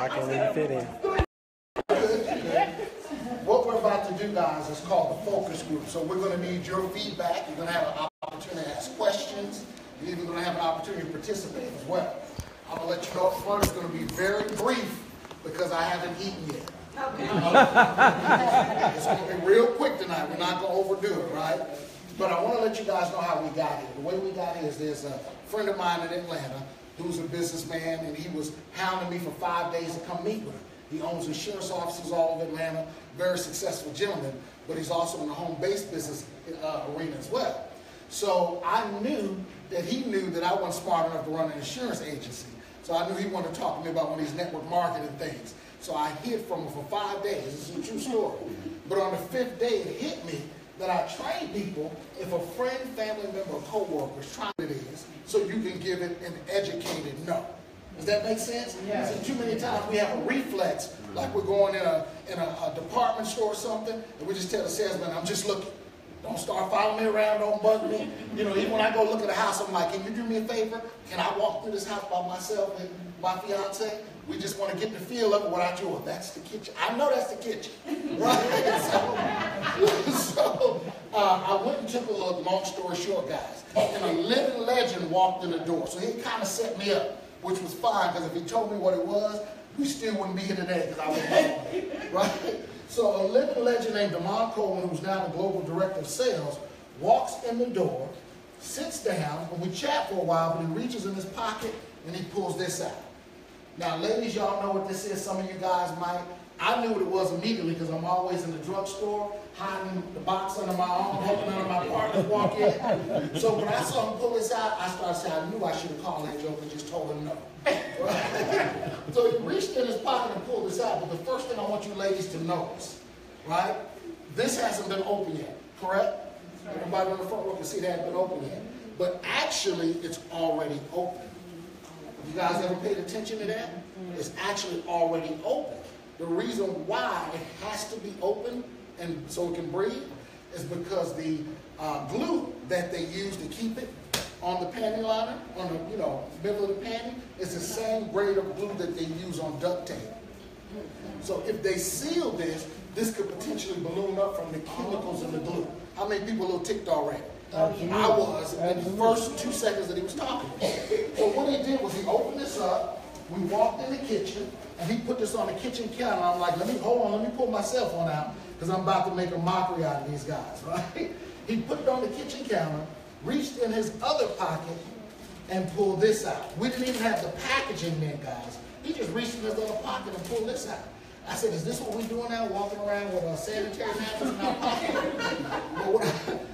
I can't even fit in. What we're about to do, guys, is called the focus group. So we're going to need your feedback. You're going to have an opportunity to ask questions. You're even going to have an opportunity to participate as well. I'm going to let you know up front it's going to be very brief because I haven't eaten yet. It's going to be real quick tonight. We're not going to overdo it, right? But I want to let you guys know how we got here. The way we got here is there's a friend of mine in Atlanta who's a businessman, and he was hounding me for 5 days to come meet with him. He owns insurance offices all over Atlanta, very successful gentleman, but he's also in the home-based business arena as well. So I knew that he knew that I wasn't smart enough to run an insurance agency. So I knew he wanted to talk to me about one of these network marketing things. So I hid from him for 5 days. This is a true story. But on the 5th day, it hit me that I train people if a friend, family member, or co-worker is trying it is, so you can give it an educated no. Does that make sense? Yeah. See, too many times we have a reflex, like we're going in a department store or something, and we just tell the salesman, I'm just looking. Don't start following me around, don't bug me. You know, even when I go look at a house, I'm like, can you do me a favor? Can I walk through this house by myself and my fiance? We just want to get the feel of it without you. That's the kitchen. I know that's the kitchen, right? So I went and took a look, long story short, guys. And a living legend walked in the door. So he kind of set me up, which was fine, because if he told me what it was, we still wouldn't be here today, because I wouldn't know, right? So a living legend named Damon Coleman, who's now the global director of sales, walks in the door, sits down, and we chat for a while, but he reaches in his pocket, and he pulls this out. Now, ladies, y'all know what this is. Some of you guys might. I knew what it was immediately because I'm always in the drugstore, hiding the box under my arm, hoping none of my partners walk in. So when I saw him pull this out, I started saying, I knew I should have called that joke and just told him no. Right? So he reached in his pocket and pulled this out. But the first thing I want you ladies to notice, right? This hasn't been open yet, correct? Everybody on the front row can see that hasn't been open yet. But actually, it's already open. You guys ever paid attention to that? It's actually already open. The reason why it has to be open and so it can breathe is because the glue that they use to keep it on the panty liner, on the middle of the panty, is the same grade of glue that they use on duct tape. So if they seal this, this could potentially balloon up from the chemicals in the glue. How many people are a little ticked already? I was in the first 2 seconds that he was talking. So what he did was he opened this up, we walked in the kitchen, and he put this on the kitchen counter. I'm like, let me pull my cell phone out, because I'm about to make a mockery out of these guys, right? He put it on the kitchen counter, reached in his other pocket, and pulled this out. We didn't even have the packaging there, guys. He just reached in his other pocket and pulled this out. I said, is this what we're doing now, walking around with a sanitary napkins in our pocket? But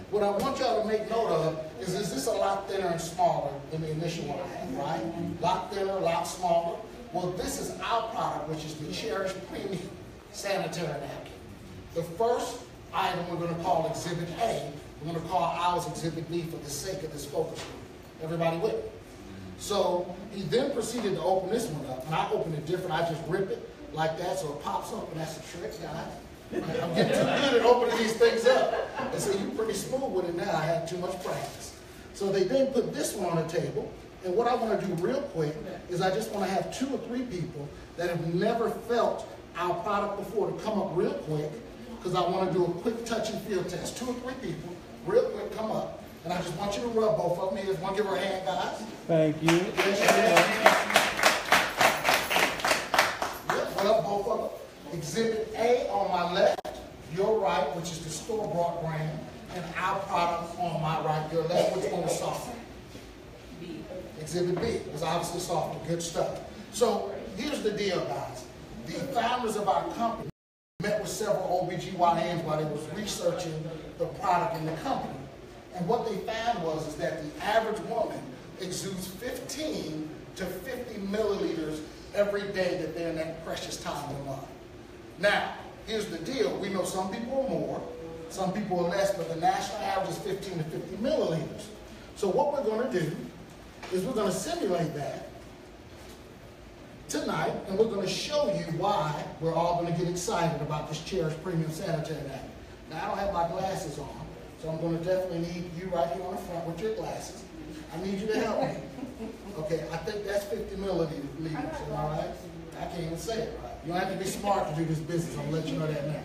what I want y'all to make note of is this a lot thinner and smaller than the initial one I had, right? A lot thinner, a lot smaller. Well, this is our product, which is the Cherish Premium Sanitary Napkin. The first item we're going to call Exhibit A. We're going to call ours Exhibit B for the sake of this focus group. Everybody with me? So he then proceeded to open this one up, and I open it different. I just rip it like that so it pops up, and that's the trick, guys. I'm getting too good at opening these things up. And so you're pretty smooth with it now. I had too much practice. So they then put this one on the table. And what I want to do real quick is I just want to have 2 or 3 people that have never felt our product before to come up real quick, because I want to do a quick touch and feel test. 2 or 3 people, real quick, come up. And I just want you to rub both of them. Here's one. Give her a hand, guys. Thank you. Rub both of them. Exhibit A on my left, your right, which is the store-bought brand, and our product on my right, your left. Which one was softer? B. Exhibit B was obviously softer. Good stuff. So here's the deal, guys. The founders of our company met with several OBGYNs while they was researching the product in the company. And what they found is that the average woman exudes 15 to 50 milliliters every day that they're in that precious time of the month. Now, here's the deal. We know some people are more, some people are less, but the national average is 15 to 50 milliliters. So what we're going to do is we're going to simulate that tonight, and we're going to show you why we're all going to get excited about this Cherish Premium Sanitary Napkin. Now, I don't have my glasses on, so I'm going to definitely need you right here on the front with your glasses. I need you to help me. Okay, I think that's 50 milliliters, am I right? I can't even say it right. You don't have to be smart to do this business. I'm going to let you know that now.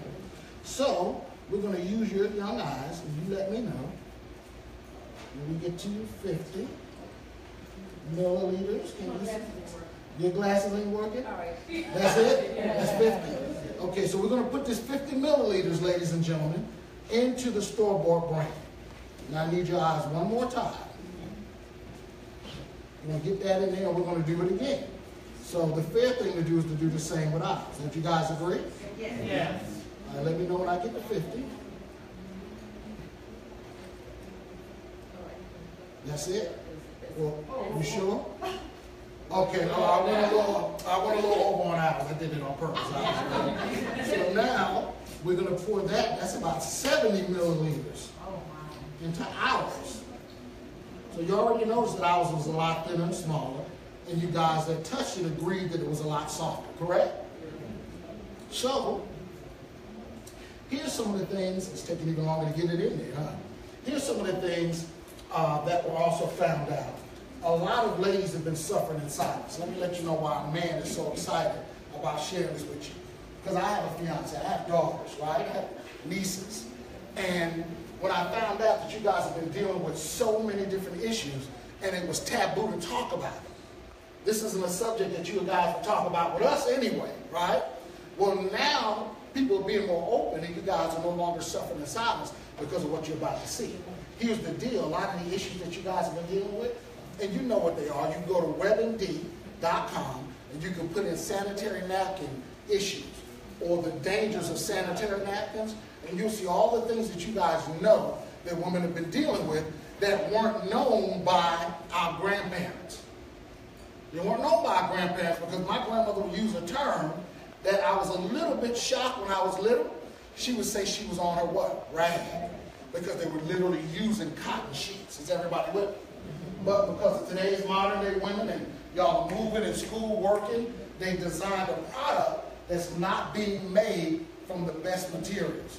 So, we're going to use your young eyes, and you let me know. When we get to 50 milliliters, can you see? Your glasses ain't working? All right. That's it? That's 50? Okay, so we're going to put this 50 milliliters, ladies and gentlemen, into the store-bought brand. Now I need your eyes one more time. We're going to get that in there, and we're going to do it again. So the fair thing to do is to do the same with eyes. Don't you guys agree? Yes. Yes. All right, let me know when I get to 50. That's it? Well, you sure? Okay, no, I went a little over on hours. I did it on purpose. So now we're going to pour that. That's about 70 milliliters into ours. So you already noticed that ours was a lot thinner and smaller, and you guys that touched it agreed that it was a lot softer, correct? So here's some of the things. It's taking even longer to get it in there, huh? Here's some of the things that were also found out. A lot of ladies have been suffering in silence. Let me let you know why a man is so excited about sharing this with you. Because I have a fiance, I have daughters, right? I have nieces. And when I found out that you guys have been dealing with so many different issues, and it was taboo to talk about it. This isn't a subject that you guys will talk about with us anyway, right? Well, now people are being more open, and you guys are no longer suffering in silence because of what you're about to see. Here's the deal. A lot of the issues that you guys have been dealing with, and you know what they are. You can go to webmd.com and you can put in sanitary napkin issues or the dangers of sanitary napkins, and you'll see all the things that you guys know that women have been dealing with that weren't known by our grandparents. They weren't known by our grandparents because my grandmother would use a term that I was a little bit shocked when I was little. She would say she was on her what? Rag. Because they were literally using cotton sheets. Is everybody with me? But because of today's modern day women and y'all moving in school, working, they designed a product that's not being made from the best materials.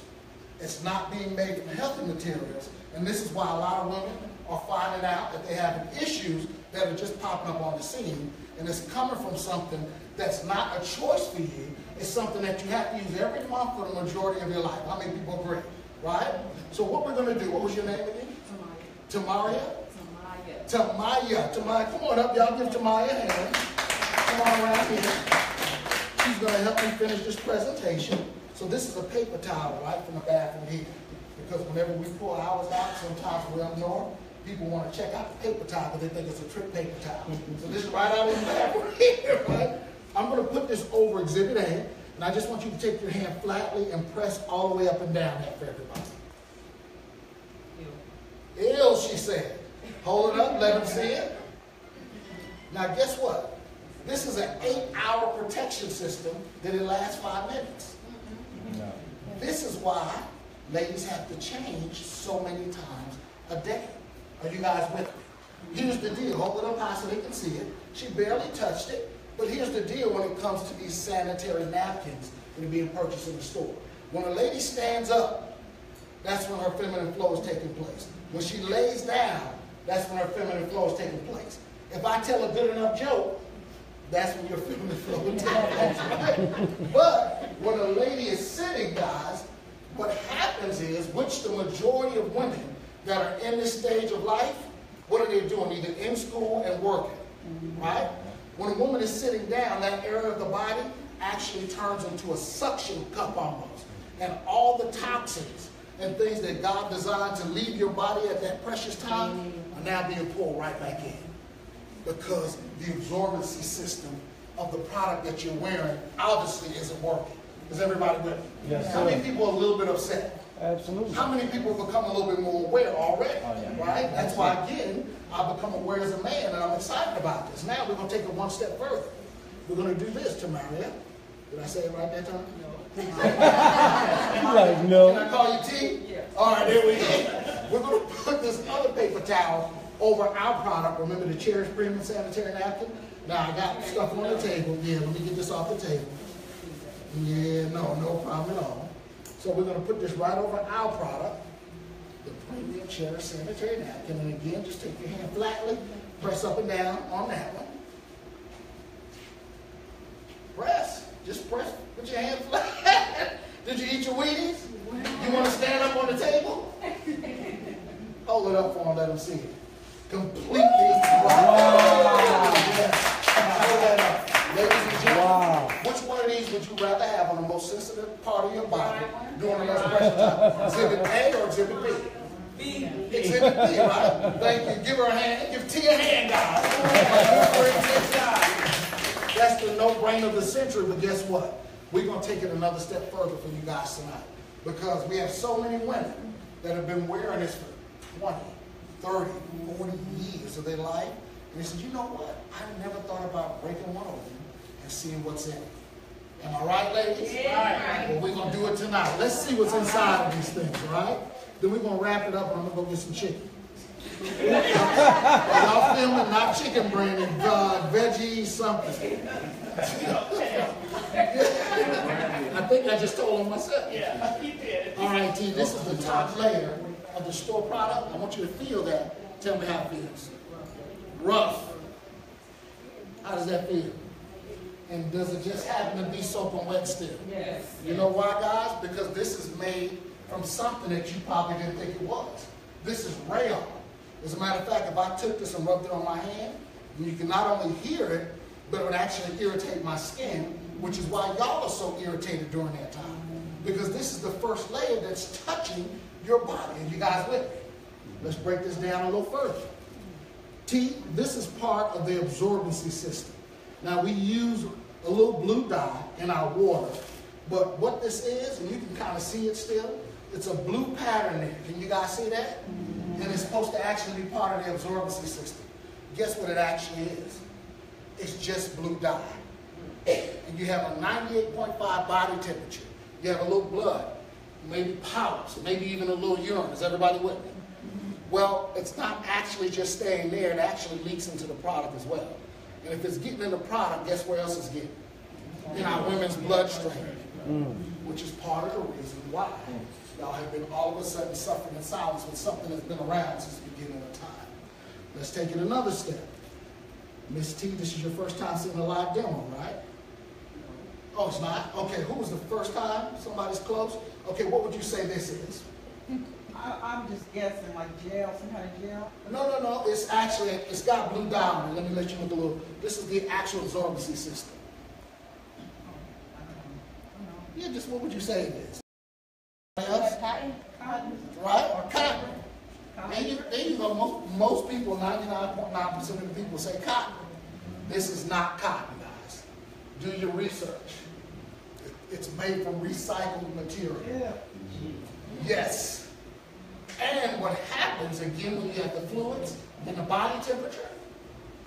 It's not being made from healthy materials. And this is why a lot of women are finding out that they have issues that are just popping up on the scene. And it's coming from something that's not a choice for you. It's something that you have to use every month for the majority of your life. How many people agree? Right? So what we're going to do, what was your name again? Tamaria. Tamaya. Tamaya, come on up. Y'all give Tamaya a hand. Come on around here. She's going to help me finish this presentation. So this is a paper towel right from the bathroom here. Because whenever we pull ours out, sometimes we're up north, people want to check out the paper towel because they think it's a trick paper towel. So this is right out in the bathroom here, right? I'm going to put this over Exhibit A, and I just want you to take your hand flatly and press all the way up and down that for everybody. Ew, she said. Hold it up, let them see it. Now guess what? This is an 8-hour protection system that it lasts 5 minutes. No. This is why ladies have to change so many times a day. Are you guys with me? Here's the deal. Hold it up high so they can see it. She barely touched it. But here's the deal when it comes to these sanitary napkins that are being purchased in the store. When a lady stands up, that's when her feminine flow is taking place. When she lays down, that's when her feminine flow is taking place. If I tell a good enough joke, that's when your feminine flow is taking place, right? But when a lady is sitting, guys, what happens is, which the majority of women that are in this stage of life, what are they doing? Either in school and working, right? When a woman is sitting down, that area of the body actually turns into a suction cup almost. And all the toxins and things that God designed to leave your body at that precious time are now being pulled right back in. Because the absorbency system of the product that you're wearing obviously isn't working. Is everybody with me? Yes, How many people are a little bit upset? Absolutely. How many people have become a little bit more aware already? Right? That's why, again, I've become aware as a man, and I'm excited about this. Now we're going to take it one step further. We're going to do this, Tamaria. Did I say it right that time? No. Like, no. Can I call you T? Yeah. All right, there we go. We're going to put this other paper towel over our product. Remember the Cherish Premium Sanitary Napkin? Now, I got stuff on the table. Yeah, let me get this off the table. Yeah, no problem at all. So we're going to put this right over our product, the Premium Cherish Sanitary Napkin. And again, just take your hand flatly, press up and down on that one. Press. Just press, put your hand flat. Did you eat your Wheaties? You want to stand up on the table? Hold it up for them, let them see it. Completely. Wow. Yes. Hold that up. Ladies and gentlemen, which one of these would you rather have on the most sensitive part of your body during the menstruation time? Exhibit A or Exhibit B? B. Exhibit B, right? Thank you. Give her a hand. Give T a hand, guys. That's the no-brainer of the century, but guess what? We're going to take it another step further for you guys tonight. Because we have so many women that have been wearing this for 20, 30, 40 years of their life. And they said, you know what? I never thought about breaking one open and seeing what's in it. Am I right, ladies? Yeah. Well, we're going to do it tonight. Let's see what's inside of these things, right? Then we're going to wrap it up and I'm going to go get some chicken. Y'all filming, not chicken brain, and veggie something. I think I just told him myself. Yeah, he did. All right, T, this is the top layer of the store product. I want you to feel that. Tell me how it feels. Rough. How does that feel? And does it just happen to be soap and wet still? Yes. You know why, guys? Because this is made from something that you probably didn't think it was. This is rayon. As a matter of fact, if I took this and rubbed it on my hand, you can not only hear it, but it would actually irritate my skin, which is why y'all are so irritated during that time. Because this is the first layer that's touching your body. And you guys with me? Let's break this down a little further. T, this is part of the absorbency system. Now we use a little blue dye in our water, but what this is, and you can kind of see it still, it's a blue pattern there. Can you guys see that? And it's supposed to actually be part of the absorbency system. Guess what it actually is? It's just blue dye. And you have a 98.5 body temperature. You have a little blood, maybe polyps, maybe even a little urine. Is everybody with me? Well, it's not actually just staying there. It actually leaks into the product as well. And if it's getting in the product, guess where else it's getting? In our women's bloodstream, which is part of the reason why y'all have been all of a sudden suffering in silence with something that's been around since the beginning of time. Let's take it another step. Miss T, this is your first time seeing a live demo, right? Oh, it's not? Okay, who was the first time? Somebody's close? Okay, what would you say this is? I'm just guessing, like gel, some kind of gel? No. It's actually, it's got blue dye on it. Let me let you look a little. This is the actual absorbency system. Yeah, just what would you say it is? Cotton. Right? Or cotton. There you go. Most people, 99.9% of the people say cotton. This is not cotton, guys. Do your research. It's made from recycled material. Yeah. Yes. And what happens, again, when you have the fluids and the body temperature,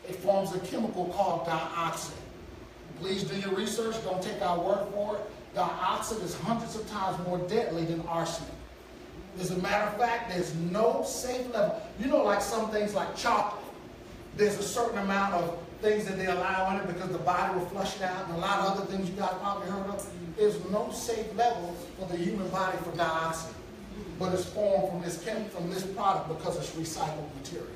it forms a chemical called dioxin. Please do your research. Don't take our word for it. Dioxin is hundreds of times more deadly than arsenic. As a matter of fact, there's no safe level. You know, like some things like chocolate, there's a certain amount of things that they allow in it because the body will flush it out, and a lot of other things you guys probably heard of. There's no safe level for the human body for dioxin, but it's formed from this product because it's recycled material.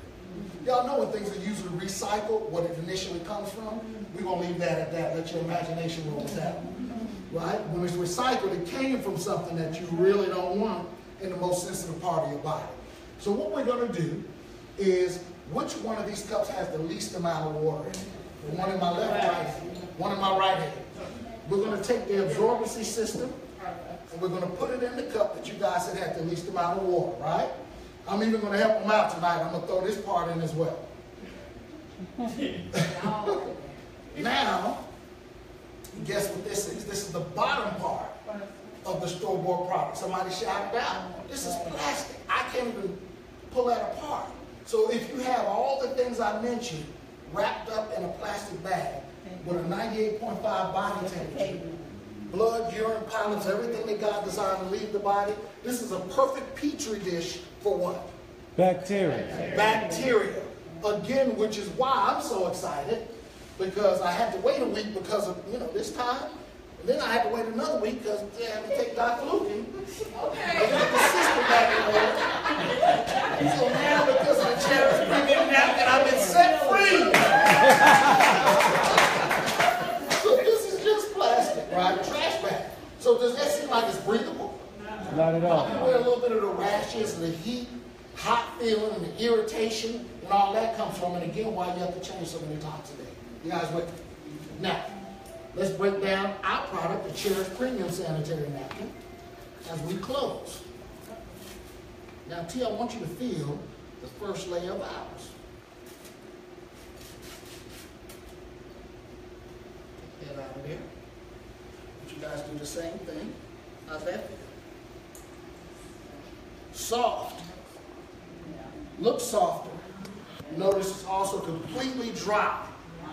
Y'all know when things are usually recycled, what it initially comes from? We're going to leave that at that. Let your imagination roll with that one. Right? When it's recycled, it came from something that you really don't want in the most sensitive part of your body. So what we're going to do is, which one of these cups has the least amount of water in it? The one in my left hand, one in my right hand. We're going to take the absorbency system and we're going to put it in the cup that you guys said had the least amount of water, right? I'm even going to help them out tonight. I'm going to throw this part in as well. Now, guess what this is? This is the bottom part of the store-bought product. Somebody shouted out, this is plastic. I can't even pull that apart. So if you have all the things I mentioned wrapped up in a plastic bag with a 98.5 body temperature, blood, urine, pollens, everything that God designed to leave the body, this is a perfect petri dish for what? Bacteria. Bacteria. Again, which is why I'm so excited, because I had to wait a week because of, this time. And then I had to wait another week because they had to take Dr. Lucan. Okay. And get the system back in order. So now, because of the Cherish premium napkin, I've been set free. So this is just plastic, right? Not at all. Where a little bit of the rashes and the heat, hot feeling and the irritation and all that comes from, and again, why you have to change so many times a day. You guys with me? Now, let's break down our product, the Cherish Premium Sanitary Napkin, as we close. Now, T, I want you to feel the first layer of ours. Get that out of there. But you guys do the same thing. How's that feel? Soft. Looks softer. Notice it's also completely dry.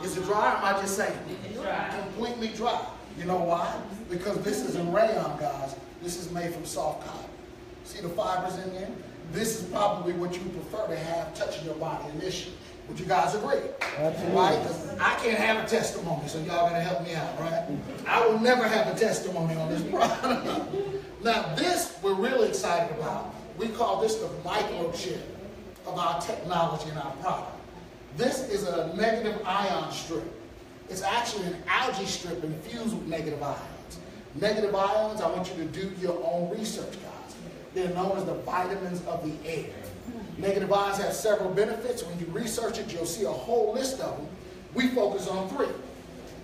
Is it dry or am I just saying? It's dry. Completely dry. You know why? Because this isn't rayon, guys. This is made from soft cotton. See the fibers in there? This is probably what you prefer to have touching your body initially. Would you guys agree? Absolutely. Right? 'Cause I can't have a testimony, so y'all gotta help me out, right? I will never have a testimony on this product. Now this we're really excited about. We call this the microchip of our technology and our product. This is a negative ion strip. It's actually an algae strip infused with negative ions. Negative ions, I want you to do your own research, guys. They're known as the vitamins of the air. Negative ions have several benefits. When you research it, you'll see a whole list of them. We focus on 3.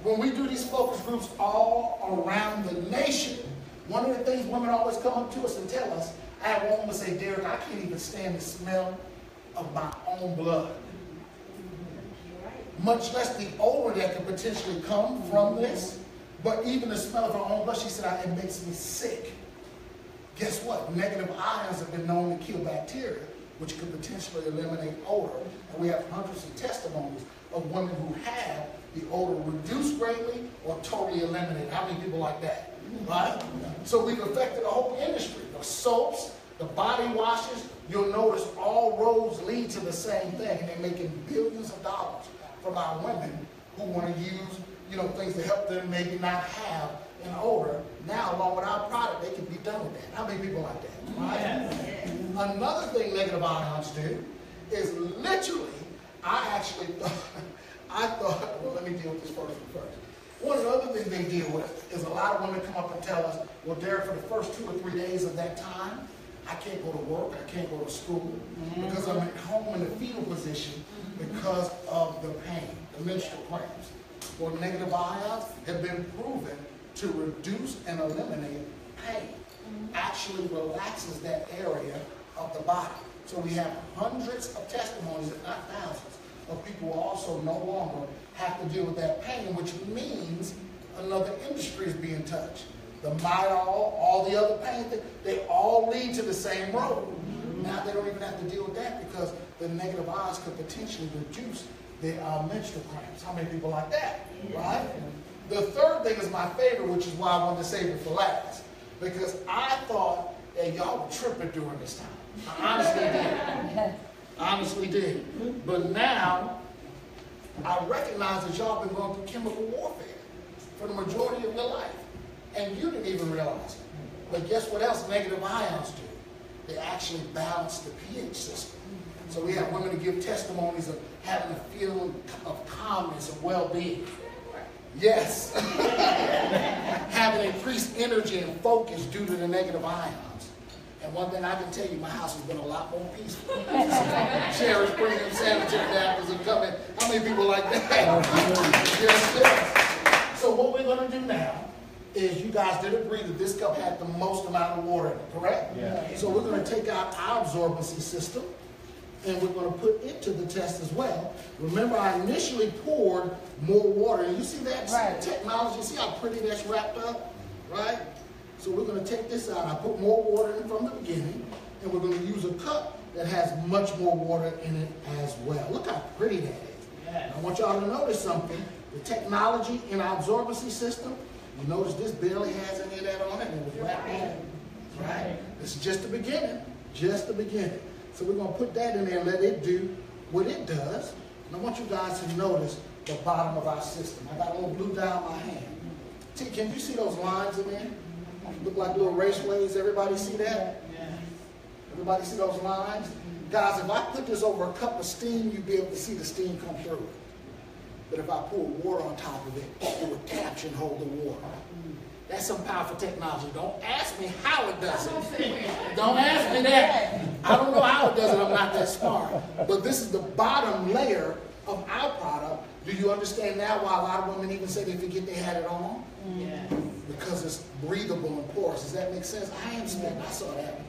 When we do these focus groups all around the nation, one of the things women always come up to us and tell us, I had one woman say, Derek, I can't even stand the smell of my own blood. Much less the odor that could potentially come from this, but even the smell of her own blood, she said, it makes me sick. Guess what? Negative ions have been known to kill bacteria, which could potentially eliminate odor. And we have hundreds of testimonies of women who have the odor reduced greatly or totally eliminated. How many people like that? Right? So we've affected the whole industry. The soaps, the body washes, you'll notice all roads lead to the same thing. And they're making billions of dollars from our women who want to use, things to help them maybe not have an odor. Now, along with our product, they can be done with that. How many people like that? Right? Yes. Another thing negative ions do is literally, I thought, well, let me deal with this first. One of the other things they deal with is a lot of women come up and tell us, well, Derek, for the first 2 or 3 days of that time, I can't go to work, I can't go to school, because I'm at home in the fetal position because of the pain, the menstrual cramps. Well, negative ions have been proven to reduce and eliminate pain. Actually relaxes that area of the body. So we have hundreds of testimonies, if not thousands, of people who also no longer have to deal with that pain, which means another industry is being touched. The Midol, all the other pain, they all lead to the same road. Now they don't even have to deal with that because the negative ions could potentially reduce their menstrual cramps. How many people like that? Right? The third thing is my favorite, which is why I wanted to save it for last. Because I thought that y'all were tripping during this time. I honestly did. Honestly did. But now, I recognize that y'all been going through chemical warfare for the majority of your life. And you didn't even realize it. But guess what else negative ions do? They actually balance the pH system. So we have women to give testimonies of having a feeling of calmness and well-being. Yes. Having increased energy and focus due to the negative ions. And one thing I can tell you, my house has been a lot more peaceful. Cherish Premium Sanitary Napkins are coming. How many people like that? Yes. So what we're going to do now is you guys did agree that this cup had the most amount of water in it, correct? Yeah. So we're going to take out our absorbency system and we're going to put it to the test as well. Remember, I initially poured more water. And you see that technology? See how pretty that's wrapped up? Right? So we're going to take this out. I put more water in from the beginning, and we're going to use a cup that has much more water in it as well. Look how pretty that is. Yes. I want y'all to notice something. The technology in our absorbency system, you notice this barely has any of that on it, and it was wrapped in. Right? This is just the beginning. Just the beginning. So we're going to put that in there and let it do what it does. And I want you guys to notice the bottom of our system. I got a little blue down my hand. T, can you see those lines in there? Look like little raceways. Everybody see that? Everybody see those lines? Guys, if I put this over a cup of steam, you'd be able to see the steam come through it. But if I pour water on top of it, it would capture capture and hold the water. That's some powerful technology. Don't ask me how it does it. Don't ask me that. I don't know how it does it. I'm not that smart. But this is the bottom layer of our product. Do you understand now why a lot of women even say they forget they had it on? Yeah. Because it's breathable and porous. Does that make sense? I am spitting. I saw that.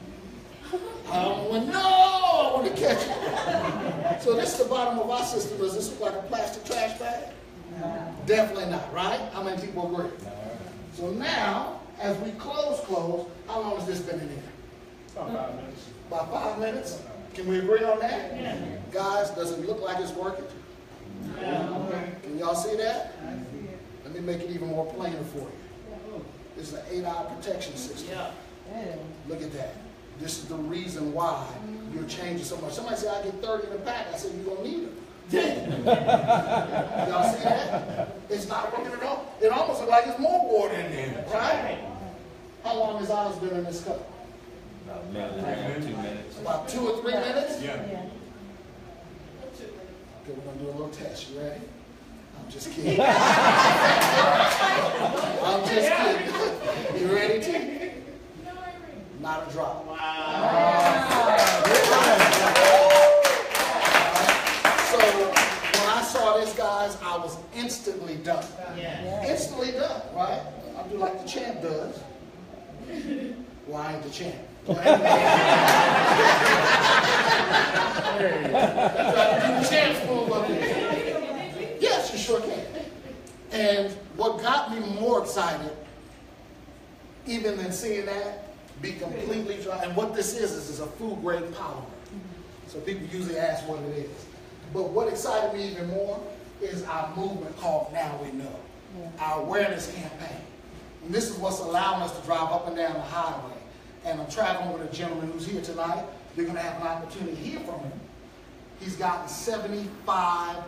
I want to catch it. So this is the bottom of our system. Does this look like a plastic trash bag? No. Definitely not, right? How many people agree? So now, as we close, how long has this been in here? About 5 minutes. About 5 minutes? Can we agree on that? Yeah. Guys, does it look like it's working? Can y'all see that? I see it. Let me make it even more plainer for you. This is an 8-hour protection system. Yeah. Yeah. Look at that. This is the reason why you're changing so much. Somebody said, I get 30 in a pack. I said, you don't need them. Y'all see that? It's not working at all. It almost looks like there's more water in there, right? How long has ours been in this cup? About a minute, 2 minutes. About 2 or 3 minutes? Yeah. Yeah. Okay, we're going to do a little test. You ready? I'm just kidding. I'm just kidding. You ready, T? Not a drop. Wow. So when I saw this, guys, I was instantly done. Yeah. Instantly done, right? I'll do like the champ does. Well, I ain't the champ. Try to do the champ's move up here. Yes, you sure can. And what got me more excited, even than seeing that, be completely dry. And what this is a food-grade polymer. So people usually ask what it is. But what excited me even more is our movement called Now We Know, our awareness campaign. And this is what's allowing us to drive up and down the highway. And I'm traveling with a gentleman who's here tonight. You're going to have an opportunity to hear from him. He's gotten 75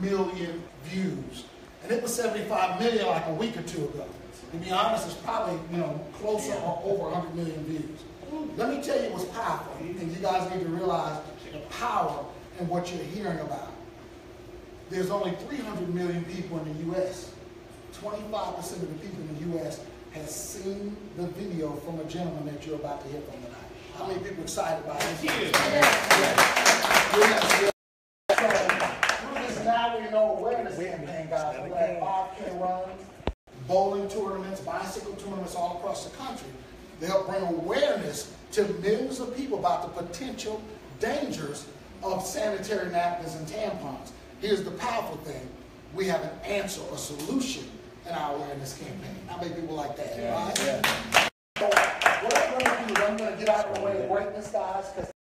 million views. And it was 75 million like a week or two ago. To be honest, it's probably, closer or over 100 million views. Let me tell you what's powerful, and you guys need to realize the power in what you're hearing about. There's only 300 million people in the U.S. 25% of the people in the U.S. has seen the video from a gentleman that you're about to hear from tonight. How many people are excited about this? Yes. So, through this Now We Know awareness campaign, guys, we have 5K runs, bowling tournaments, bicycle tournaments all across the country. They help bring awareness to millions of people about the potential dangers of sanitary napkins and tampons. Here's the powerful thing. We have an answer, a solution in our awareness campaign. How many people like that, right? So what I'm going to do is I'm going to get out of the way of greatness, guys, because